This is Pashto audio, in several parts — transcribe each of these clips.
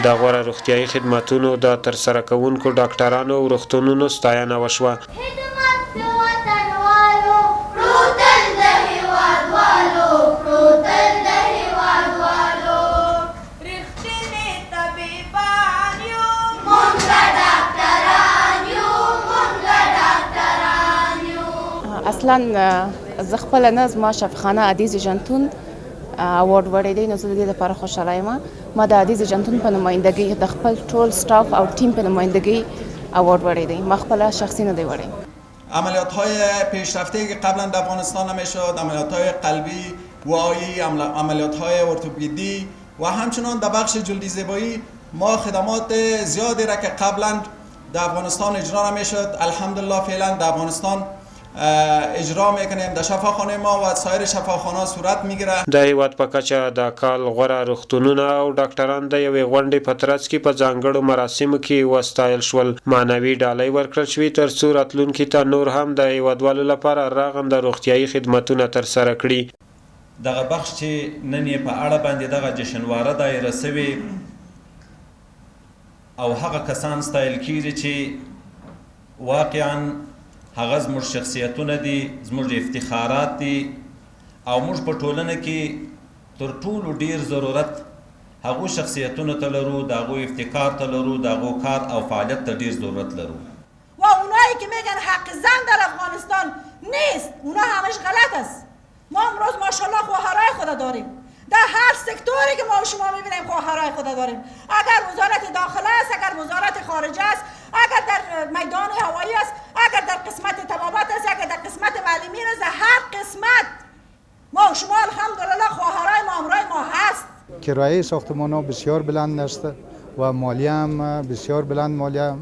د غوره روغتیايي خدماتونو د ترسره کوونکو ډاکټرانو او روغتونونو ستاینه وشوه. اصلا زه خپله نه زما شفاخانه عدیز ژانتون اوارډ وړی دی، نو زه د دې لپاره خوشحاله یم. ما د عدیز ژانتون په نمایندګۍ د خپل ټول سټاف او ټیم په نمایندګۍ اوارډ وړی دی، ما خپله شخصی نه دی وړی. عملیات‌های پیشرفته که قبلا در افغانستان نمی‌شد، عملیات‌های قلبی، وایی، عملیات‌های ارتوپدی و همچنان در بخش جلدی زیبایی ما خدمات زیادی را که قبلا در افغانستان اجرا نمی‌شد الحمدلله فعلا در افغانستان اجرا میکنیم. در شفاخانه ما و سایر شفاخانه صورت میگیره. د هیواد په کچه د کال غوره روغتونونه او ډاکټران د یوې غونډې په ترڅ کې په ځانګړو مراسمو کې وستایل شول. معنوي ډالۍ ورکړل شوې تر څو راتلونکي ته نور هم د هیوادوالو لپاره رغنده روغتیايي خدمتونه ترسره کړي. دغه بخش چې نن یې په اړه باندې دغه جشنواره دایره سوې او هغه کسان ستایل کیږي چې واقعا هغه زموږ شخصیتونه دي، زموږ افتخارات دي او موږ په ټولنه کې تر ټولو ډیر ضرورت هغو شخصیتونو ته لرو، د هغو ابتکار ته لرو، د هغو کار او فعالیت ته ډیر ضرورت لرو. و اونایی که میگن حق زن در افغانستان نیست، اونا همش غلط است. ما امروز ماشاءالله خواهرای خود داریم، در هر سکتوری که ما شما میبینیم خواهرای خود داریم. اگر وزارت داخله است، اگر وزارت خارجه است، اگر در میدان هوایی است، اگر در قسمت طبابت است، اگر در قسمت معلمین است، هر قسمت ما شما الحمدلله خواهرای ما همراه ما هست. کرایه ساختمان بسیار بلند است و مالیه هم بسیار بلند مالیه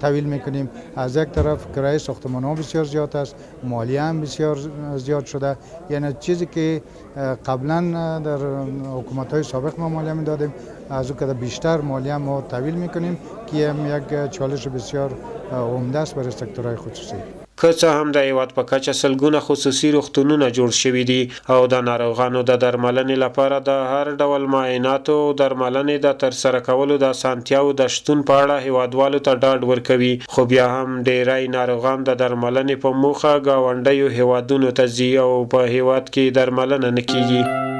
تحویل میکنیم. از یک طرف کرایه ساختمان ها بسیار زیاد است، مالیه هم بسیار زیاد شده. یعنی چیزی که قبلا در حکومت های سابق ما مالیه میدادیم از او که بیشتر مالیه ما تحویل میکنیم که هم یک چالش بسیار عمده است برای سکتورهای خصوصی. که څه هم د هیواد په کچه سلګونه خصوصي روغتونونه جوړ شوي دي او د ناروغانو د درملنې لپاره د هر ډول معایناتو او درملنې د ترسره کولو د اسانتیاو د شتون په اړه هیوادوالو ته ډاډ ورکوي، خو بیا هم ډیری ناروغان د درملنې په موخه ګاونډیو هیوادونو ته ځي او په هیواد کې درملنه نه کیږي.